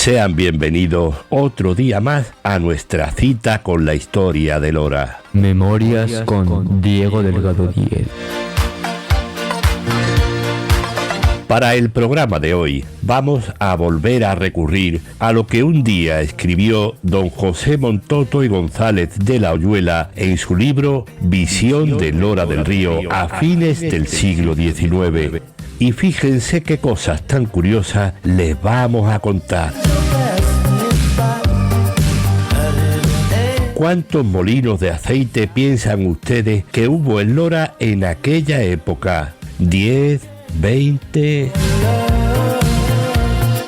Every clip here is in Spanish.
Sean bienvenidos otro día más a nuestra cita con la historia de Lora. Memorias con Diego Delgado Díez. Para el programa de hoy vamos a volver a recurrir a lo que un día escribió don José Montoto y González de la Oyuela en su libro Visión de Lora del Río a fines del siglo XIX. Y fíjense qué cosas tan curiosas les vamos a contar. ¿Cuántos molinos de aceite piensan ustedes que hubo en Lora en aquella época? ¿10? ¿20?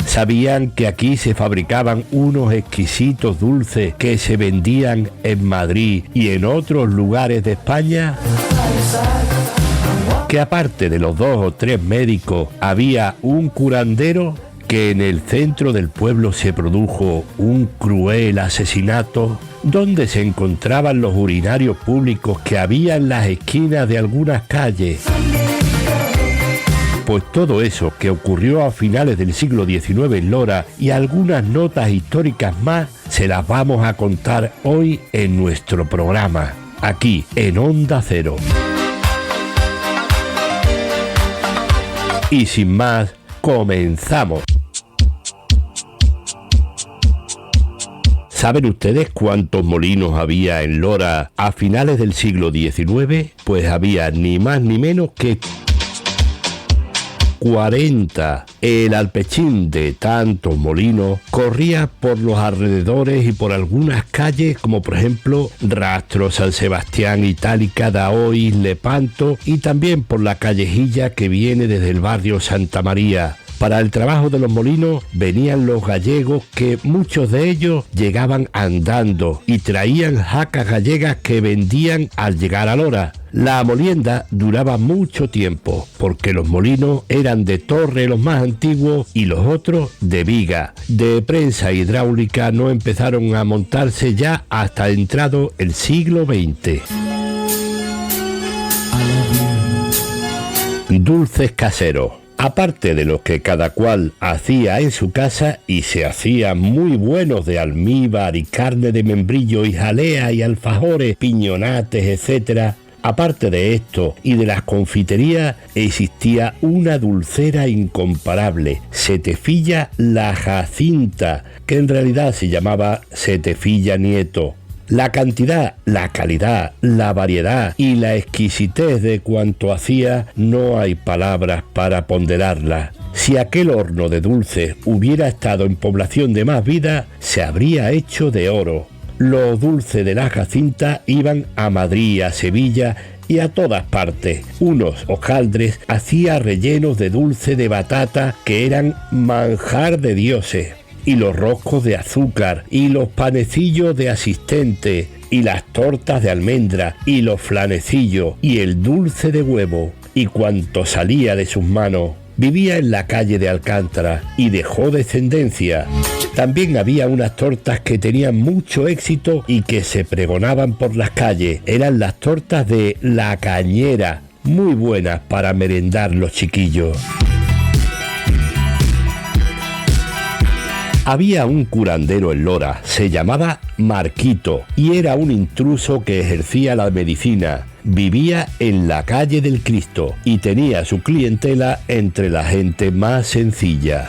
¿Sabían que aquí se fabricaban unos exquisitos dulces que se vendían en Madrid y en otros lugares de España? Que aparte de los 2 o 3 médicos había un curandero, que en el centro del pueblo se produjo un cruel asesinato, donde se encontraban los urinarios públicos que había en las esquinas de algunas calles. Pues todo eso que ocurrió a finales del siglo XIX en Lora y algunas notas históricas más se las vamos a contar hoy en nuestro programa, aquí en Onda Cero. Y sin más, comenzamos. ¿Saben ustedes cuántos molinos había en Lora a finales del siglo XIX? Pues había ni más ni menos que 40. El alpechín de tantos molinos corría por los alrededores y por algunas calles, como por ejemplo Rastro, San Sebastián, Itálica, Daoiz, Lepanto, y también por la callejilla que viene desde el barrio Santa María. Para el trabajo de los molinos venían los gallegos, que muchos de ellos llegaban andando y traían jacas gallegas que vendían al llegar a Lora. La molienda duraba mucho tiempo, porque los molinos eran de torre los más antiguos y los otros de viga. De prensa hidráulica no empezaron a montarse ya hasta entrado el siglo XX. Dulces caseros. Aparte de los que cada cual hacía en su casa, y se hacían muy buenos de almíbar y carne de membrillo y jalea y alfajores, piñonates, etc. Aparte de esto y de las confiterías, existía una dulcera incomparable, Setefilla la Jacinta, que en realidad se llamaba Setefilla Nieto. La cantidad, la calidad, la variedad y la exquisitez de cuanto hacía, no hay palabras para ponderarla. Si aquel horno de dulces hubiera estado en población de más vida, se habría hecho de oro. Los dulces de la Jacinta iban a Madrid, a Sevilla y a todas partes. Unos hojaldres hacía rellenos de dulce de batata que eran manjar de dioses, y los roscos de azúcar, y los panecillos de asistente, y las tortas de almendra, y los flanecillos, y el dulce de huevo, y cuanto salía de sus manos. Vivía en la calle de Alcántara y dejó descendencia. También había unas tortas que tenían mucho éxito y que se pregonaban por las calles. Eran las tortas de La Cañera, muy buenas para merendar los chiquillos. Había un curandero en Lora, se llamaba Marquito, y era un intruso que ejercía la medicina. Vivía en la calle del Cristo y tenía su clientela entre la gente más sencilla.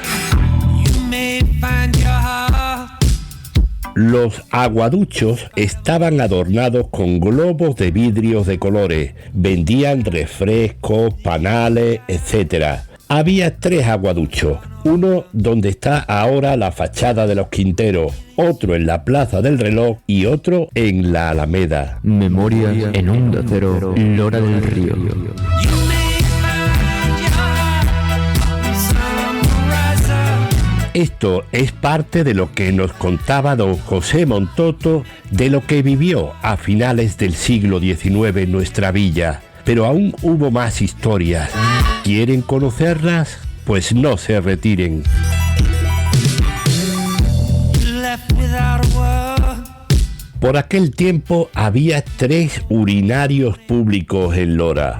Los aguaduchos estaban adornados con globos de vidrios de colores. Vendían refrescos, panales, etc. Había 3 aguaduchos, uno donde está ahora la fachada de los Quinteros, otro en la Plaza del Reloj y otro en la Alameda. Memorias en Onda Cero, Lora del Río. Esto es parte de lo que nos contaba don José Montoto de lo que vivió a finales del siglo XIX en nuestra villa. Pero aún hubo más historias. ¿Quieren conocerlas? Pues no se retiren. Por aquel tiempo había 3 urinarios públicos en Lora.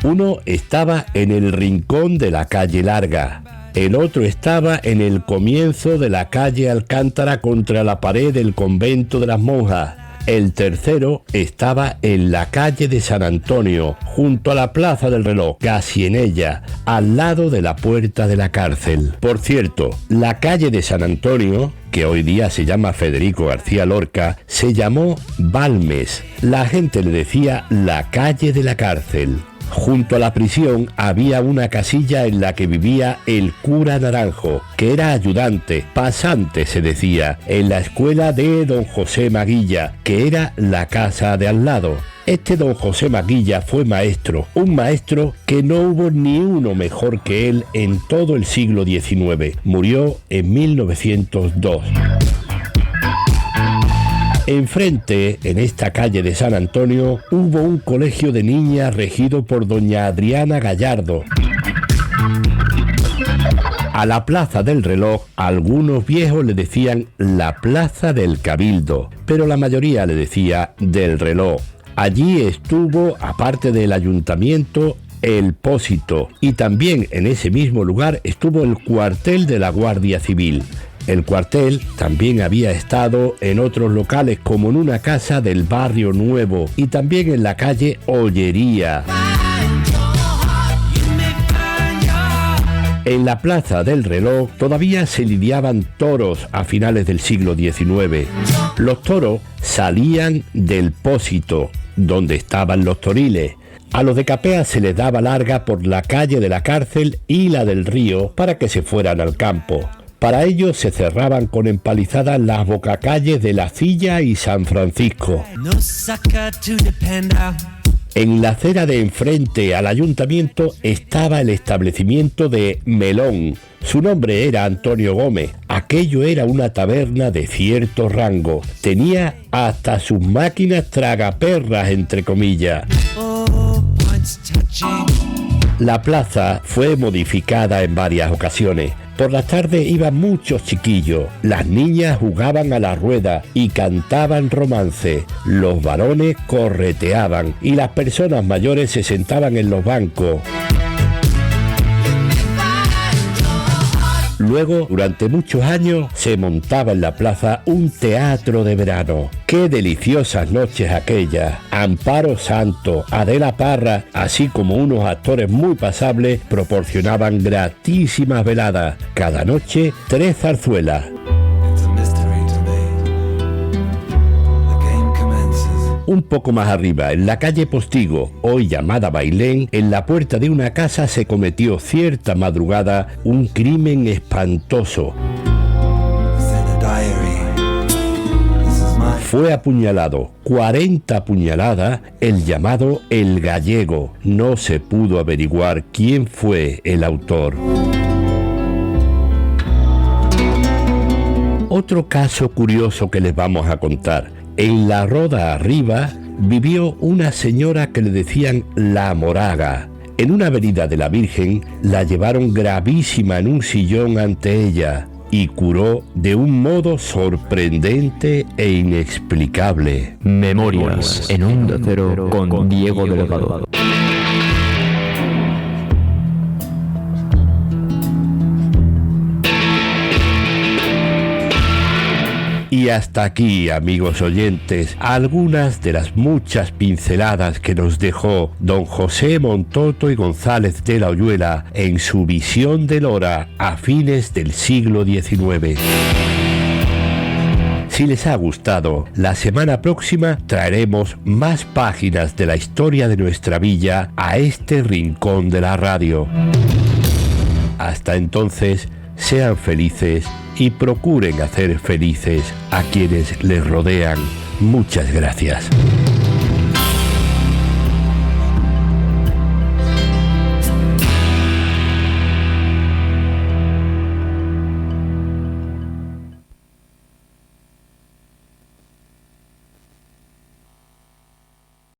Uno estaba en el rincón de la calle Larga, el otro estaba en el comienzo de la calle Alcántara contra la pared del convento de las monjas. El tercero estaba en la calle de San Antonio, junto a la Plaza del Reloj, casi en ella, al lado de la puerta de la cárcel. Por cierto, la calle de San Antonio, que hoy día se llama Federico García Lorca, se llamó Balmes. La gente le decía la calle de la cárcel. Junto a la prisión había una casilla en la que vivía el cura Naranjo, que era ayudante, pasante se decía, en la escuela de don José Maguilla, que era la casa de al lado. Este don José Maguilla fue maestro, un maestro que no hubo ni uno mejor que él en todo el siglo XIX. Murió en 1902. Enfrente, en esta calle de San Antonio, hubo un colegio de niñas regido por doña Adriana Gallardo. A la Plaza del Reloj, algunos viejos le decían la Plaza del Cabildo, pero la mayoría le decía del Reloj. Allí estuvo, aparte del ayuntamiento, el Pósito, y también en ese mismo lugar estuvo el cuartel de la Guardia Civil. El cuartel también había estado en otros locales, como en una casa del Barrio Nuevo y también en la calle Ollería. En la Plaza del Reloj todavía se lidiaban toros a finales del siglo XIX. Los toros salían del Pósito, donde estaban los toriles. A los de Capea se les daba larga por la calle de la cárcel y la del río para que se fueran al campo. Para ello se cerraban con empalizadas las bocacalles de La Silla y San Francisco. En la acera de enfrente al ayuntamiento estaba el establecimiento de Melón. Su nombre era Antonio Gómez. Aquello era una taberna de cierto rango. Tenía hasta sus máquinas tragaperras, entre comillas. La plaza fue modificada en varias ocasiones. Por las tardes iban muchos chiquillos, las niñas jugaban a la rueda y cantaban romance, los varones correteaban y las personas mayores se sentaban en los bancos. Luego, durante muchos años, se montaba en la plaza un teatro de verano. ¡Qué deliciosas noches aquellas! Amparo Santo, Adela Parra, así como unos actores muy pasables, proporcionaban gratísimas veladas. Cada noche, 3 zarzuelas. Un poco más arriba, en la calle Postigo, hoy llamada Bailén, en la puerta de una casa se cometió cierta madrugada un crimen espantoso. Fue apuñalado, 40 puñaladas, el llamado El Gallego. No se pudo averiguar quién fue el autor. Otro caso curioso que les vamos a contar. En la Roda arriba vivió una señora que le decían la Moraga. En una avenida de la Virgen la llevaron gravísima en un sillón ante ella y curó de un modo sorprendente e inexplicable. Memorias en Onda Cero con Diego Delgado. Y hasta aquí, amigos oyentes, algunas de las muchas pinceladas que nos dejó don José Montoto y González de la Hoyuela en su visión de Lora a fines del siglo XIX. Si les ha gustado, la semana próxima traeremos más páginas de la historia de nuestra villa a este rincón de la radio. Hasta entonces, sean felices y procuren hacer felices a quienes les rodean. Muchas gracias.